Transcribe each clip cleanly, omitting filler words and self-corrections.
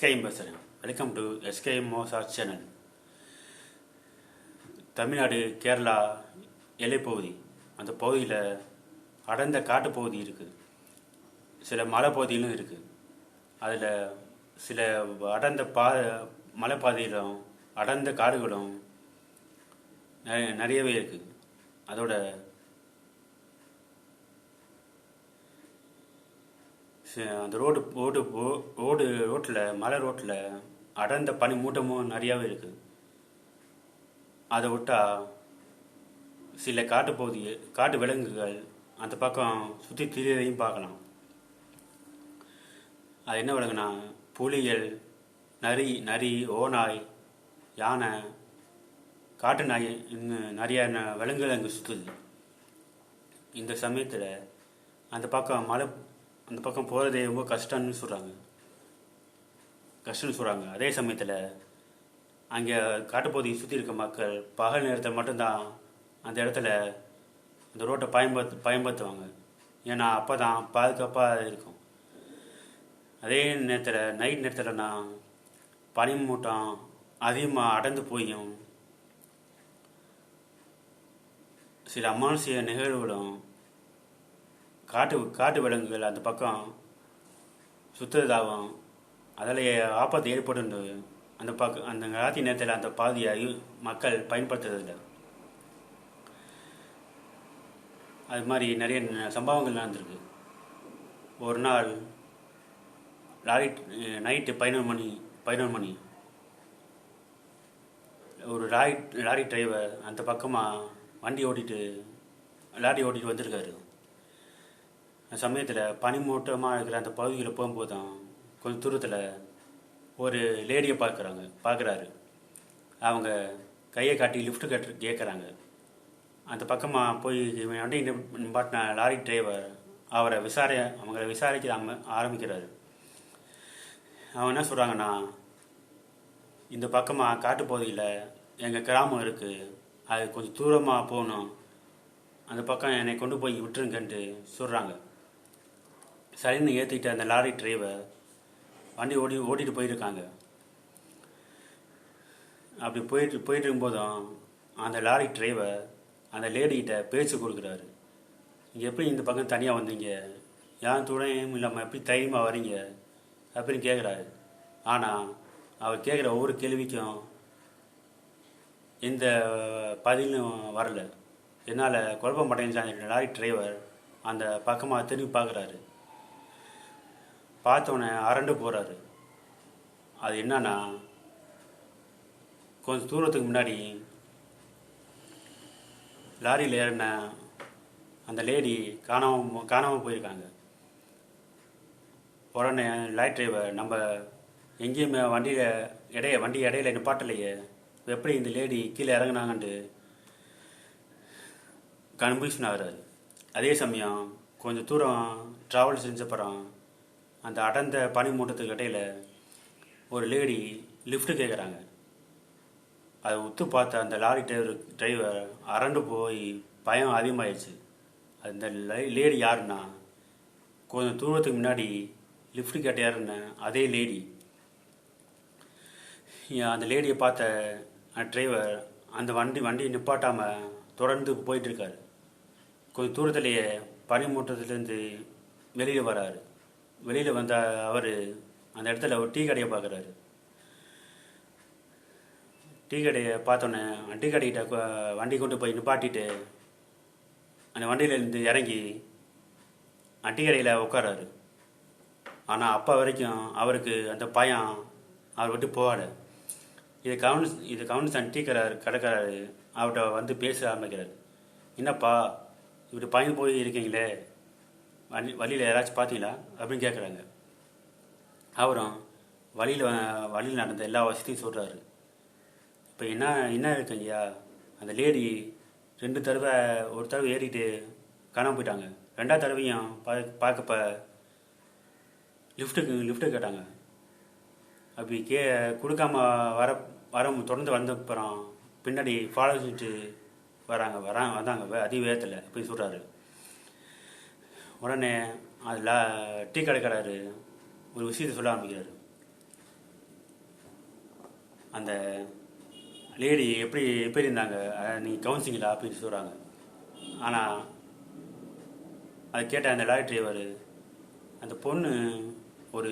SKM பேசுகிறேன். Welcome to SKM மோசார் channel. Tamil Nadu Kerala எல்லைப்பகுதி, அந்த பகுதியில் அடர்ந்த காட்டுப்பகுதி இருக்குது, சில மலைப்பகுதிகளும் இருக்குது. அதில் சில அடர்ந்த மலைப்பாதையிலும் அடர்ந்த காடுகளும் நிறையவே இருக்குது. அதோட அந்த ரோட்டில் மலை ரோட்டில் அடர்ந்த பனி மூட்டமும் நிறையாவே இருக்குது. அதை விட்டால் சில காட்டு விலங்குகள் அந்த பக்கம் சுற்றி திரியதையும் பார்க்கலாம். அது என்ன விலங்குனா புலிகள், நரி, ஓநாய், யானை, காட்டு நாய், இன்னும் நிறைய விலங்குகள் அங்கே சுற்றுது. இந்த சமயத்தில் அந்த பக்கம் போகிறதே ரொம்ப கஷ்டம்னு சொல்கிறாங்க. அதே சமயத்தில் அங்கே காட்டுப்பகுதியை சுற்றி இருக்க மக்கள் பகல் நேரத்தில் மட்டும்தான் அந்த இடத்துல அந்த ரோட்டை பயன்படுத்துவாங்க. ஏன்னா அப்போ தான் பாதுகாப்பாக இருக்கும். அதே நேரத்தில் நைட் நேரத்தில்னா பனிமூட்டம் அதிகமாக அடர்ந்து போயும் சில அமானுஷ்ய நிகழ்வுகளும் காட்டு விலங்குகள் அந்த பக்கம் சுற்றுறதாகவும் அதில் ஆபத்து ஏற்பட்டு அந்த ராத்திரி நேரத்தில் அந்த பாதையை மக்கள் பயன்படுத்துறதில்லை. அது மாதிரி நிறைய சம்பவங்கள் நடந்திருக்கு. ஒரு நாள் நைட்டு 11 மணி ஒரு லாரி டிரைவர் அந்த பக்கமாக லாரி ஓட்டிட்டு வந்திருக்காரு. அந்த சமயத்தில் பனிமூட்டமாக இருக்கிற அந்த பகுதியில் போகும்போது தான் கொஞ்சம் தூரத்தில் ஒரு லேடியை பார்க்குறாரு. அவங்க கையை காட்டி லிஃப்ட் கேட்குறாங்க. அந்த பக்கமாக போய் வண்டி நிப்பாட்டின லாரி டிரைவர் அவங்கள விசாரிக்க ஆரம்பிக்கிறாரு. அவங்க என்ன சொல்கிறாங்கன்னா, இந்த பக்கமாக காட்டுப்பகுதியில் எங்கள் கிராமம் இருக்குது, அது கொஞ்சம் தூரமாக போகணும், அந்த பக்கம் என்னை கொண்டு போய் விட்டுருங்கன்ட்டு சொல்கிறாங்க. சரின்னு ஏற்றிக்கிட்டு அந்த லாரி டிரைவர் வண்டி ஓட்டிகிட்டு போயிருக்காங்க. அப்படி போயிட்டு இருக்கும்போதும் அந்த லாரி டிரைவர் அந்த லேடிகிட்ட பேச்சு கொடுக்குறாரு. நீங்கள் எப்படி இந்த பக்கம் தனியாக வந்தீங்க, யாரும் துணையும் இல்லாமல் எப்படி தைரியமாக வரீங்க அப்படின்னு கேட்குறாரு. ஆனால் அவர் கேட்குற ஒவ்வொரு கேள்விக்கும் எந்த பதிலும் வரல. என்னால் குழப்ப மாட்டேன்னு லாரி டிரைவர் அந்த பக்கமாக திரும்பி பார்க்குறாரு. பார்த்தோன்னே அரண்டு போகிறாரு. அது என்னன்னா, கொஞ்சம் தூரத்துக்கு முன்னாடி லாரியில் ஏறின அந்த லேடி காணாமல் போயிருக்காங்க. உடனே லாரி டிரைவர், நம்ம எங்கேயுமே வண்டி இடையில நிப்பாட்டலையே, எப்படி இந்த லேடி கீழே இறங்குனாங்கன்ட்டு கன்ஃபியூஷன் ஆகுறாரு. அதே சமயம் கொஞ்சம் தூரம் ட்ராவல் செஞ்சப்பறம் அந்த அடர்ந்த பனி மூட்டத்துக்கு இடையில் ஒரு லேடி லிஃப்ட் கேட்குறாங்க. அதை உத்து பார்த்த அந்த லாரி டிரைவர் அரண்டு போய் பயம் அதிகமாகிடுச்சு. அந்த லேடி யாருன்னா, கொஞ்சம் தூரத்துக்கு முன்னாடி லிஃப்ட் கேட்ட யாருன்னு அதே லேடி. அந்த லேடியை பார்த்த அந்த டிரைவர் அந்த வண்டி நிப்பாட்டாமல் தொடர்ந்து போயிட்டுருக்காரு. கொஞ்சம் தூரத்துலேயே பனிமூட்டத்துலேருந்து வெளியில் வராரு. வெளியில் வந்த அவர் அந்த இடத்துல ஒரு டீ கடையை பார்க்குறாரு. டீ கடையை பார்த்தோன்னே டீ கடைக்கிட்ட வண்டி கொண்டு போய் நிப்பாட்டிட்டு அந்த வண்டியிலேருந்து இறங்கி டீ கடையில் உட்காராரு. ஆனால் அப்போ வரைக்கும் அவருக்கு அந்த பயம் அவர் விட்டு போகாது. இதை கவனிச்சு டீ கடைக்காரரு அவர்கிட்ட வந்து பேச ஆரம்பிக்கிறார். என்னப்பா இப்படி பயந்து போய் இருக்கீங்களே, வழியில் யாராச்சும் பார்த்தீங்களா அப்படின்னு கேட்குறாங்க. அவரும் வழியில் நடந்த எல்லா வசதியும் சொல்கிறாரு. இப்போ என்ன இருக்குங்கய்யா, அந்த லேடி ஒரு தடவை ஏறிட்டு காணாமல் போயிட்டாங்க. 2வது தடவையும் பார்க்கப்ப லிஃப்ட்டு கேட்டாங்க. அப்படி கொடுக்காம வர தொடர்ந்து வந்தப்புறம் பின்னாடி ஃபாலோ செஞ்சுட்டு வந்தாங்க அதிக வேகத்தில் அப்படின்னு சொல்கிறாரு. உடனே அதில் டீ கடைக்காரர் ஒரு விஷயத்தை சொல்ல ஆரம்பிக்கிறார். அந்த லேடி எப்படி எப்படி இருந்தாங்க, நீங்கள் கவனிச்சிங்களா அப்படின்னு சொல்கிறாங்க. ஆனால் அதை கேட்ட அந்த லாரி டிரைவர், அந்த பொண்ணு ஒரு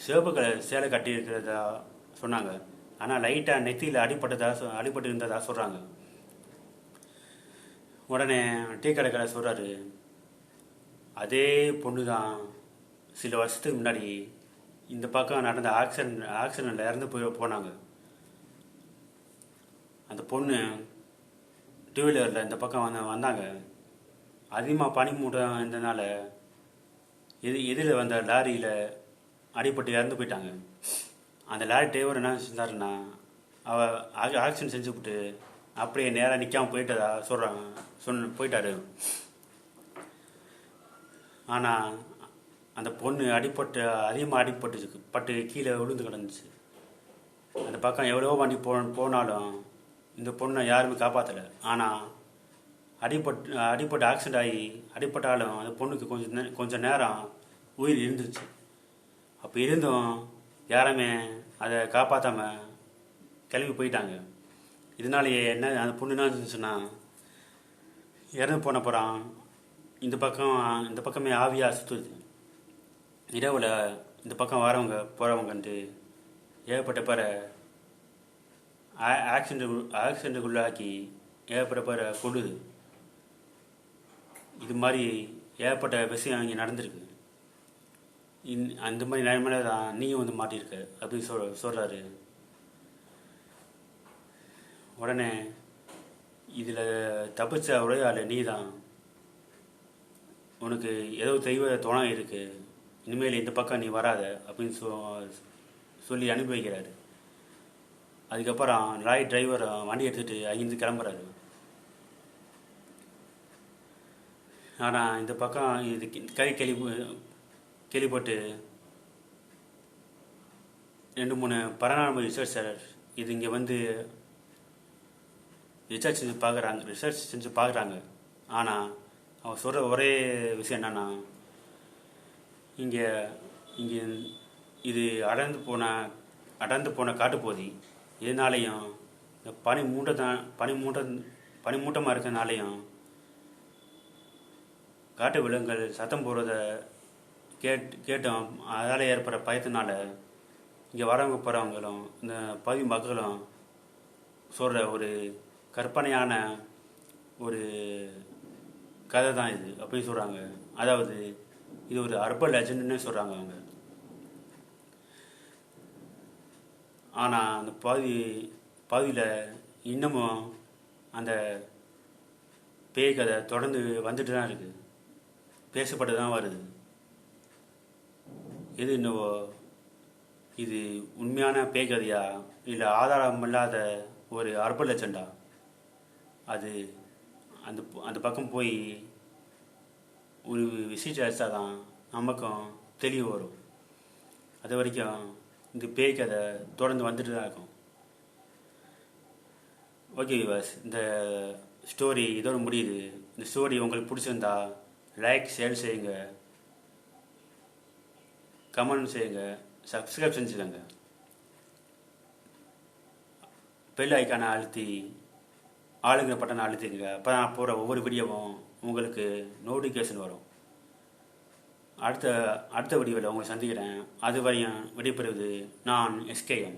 சிவப்பு கலர் சேலை கட்டி இருக்கிறதா சொன்னாங்க. ஆனால் லைட்டாக நெத்தியில் அடிபட்டு இருந்ததா சொல்கிறாங்க. உடனே டீ கடைக்கார சொல்கிறாரு, அதே பொண்ணு தான் சில வருஷத்துக்கு முன்னாடி இந்த பக்கம் நடந்த ஆக்சிடெண்ட்டில் இறந்து போனாங்க. அந்த பொண்ணு டூ வீலரில் இந்த பக்கம் வந்தாங்க. அதிகமாக பனிமூட்டம் இருந்ததுனால எதிரில் வந்த லாரியில் அடிபட்டு இறந்து போயிட்டாங்க. அந்த லாரி டிரைவர் என்ன செஞ்சாருன்னா, ஆக்சிடென்ட் செஞ்சுவிட்டு அப்படியே நேராக நிற்காமல் போயிட்டதா போயிட்டாரு. ஆனால் அந்த பொண்ணு அதிகமாக அடிபட்டு கீழே விழுந்து கிடந்துச்சு. அந்த பக்கம் எவ்வளோ வண்டி போனாலும் இந்த பொண்ணை யாருமே காப்பாற்றலை. ஆனால் அடிபட்டு ஆக்சிடென்ட் ஆகி அடிபட்டாலும் அந்த பொண்ணுக்கு கொஞ்சம் நேரம் உயிர் இருந்துச்சு. அப்போ இருந்தும் யாருமே அதை காப்பாற்றாமல் கிளம்பி போயிட்டாங்க. இதனாலேயே அந்த பொண்ணு என்ன இருந்துச்சுன்னா, இறந்து போனப்புறம் இந்த பக்கமே ஆவியாக சுற்றுது. இரவில் இந்த பக்கம் வரவங்க போகிறவங்கன்ட்டு ஏகப்பட்ட பேரை ஆக்சிடெண்ட்டுக்குள்ளாக்கி ஏகப்பட்ட பேரை கொள்ளுது. இது மாதிரி ஏகப்பட்ட விஷயம் இங்கே நடந்திருக்கு. அந்த மாதிரி நிலைமையில தான் நீயும் மாட்டியிருக்க அப்படின்னு சொல்கிறாரு. உடனே இதில் தப்பிச்ச ஒரே ஆள் நீ தான், உனக்கு ஏதோ தெய்வ துணை இருக்குது, இனிமேல் இந்த பக்கம் நீ வராத அப்படின்னு சொல்லி அனுப்பி வைக்கிறாரு. அதுக்கப்புறம் லாரி டிரைவர் வண்டி எடுத்துகிட்டு அங்கேருந்து கிளம்புறாரு. ஆனால் இந்த பக்கம் இது கை கேள்விப்பட்டு 2-3 பரநார்மல் ரிசர்ச்சர் இது இங்கே வந்து ரிசர்ச் செஞ்சு பார்க்குறாங்க. ஆனால் அவன் சொல்கிற ஒரே விஷயம் என்னென்னா, இங்கே இது அடர்ந்து போன காட்டுப்பகுதி. இதனாலேயும் இந்த பனிமூட்டமாக இருக்கிறதுனாலையும் காட்டு விலங்குகள் சத்தம் போடுறத கேட்டோம். அதால் ஏற்படுற பயத்தினால இங்கே வரவங்க போகிறவங்களும் இந்த பகுதி மக்களும் சொல்கிற ஒரு கற்பனையான ஒரு கதை தான் இது அப்படின்னு சொல்கிறாங்க. அதாவது இது ஒரு அர்பன் லெஜெண்டுன்னு சொல்கிறாங்க அவங்க. ஆனால் அந்த பகுதியில் இன்னமும் அந்த பேய் கதை தொடர்ந்து வந்துட்டு தான் இருக்குது, பேசப்பட்டு தான் வருது. எது என்னவோ இது உண்மையான பேய் கதையா இல்லை ஆதாரம் இல்லாத ஒரு அர்பன் லெஜெண்டா, அது அந்த பக்கம் போய் ஒரு விசிட் அடித்தா தான் நமக்கும் தெளிவு வரும். அது வரைக்கும் இந்த பேய் கதை தொடர்ந்து வந்துட்டு தான் இருக்கும். ஓகே விவாஸ், இந்த ஸ்டோரி இதோட முடியுது. இந்த ஸ்டோரி உங்களுக்கு பிடிச்சிருந்தா லைக் ஷேர் செய்யுங்க, கமெண்ட் செய்யுங்க, சப்ஸ்கிரைப் செஞ்சுக்கோங்க. பெல் ஐக்கானை அழுத்தி ஆளுங்கிற பட்டனை அழுத்திங்க. அப்போ நான் போகிற ஒவ்வொரு வீடியோவும் உங்களுக்கு நோட்டிஃபிகேஷன் வரும். அடுத்த வீடியோவில் உங்களை சந்திக்கிறேன். அது வரையும் விடைபெறுவது நான் SKM.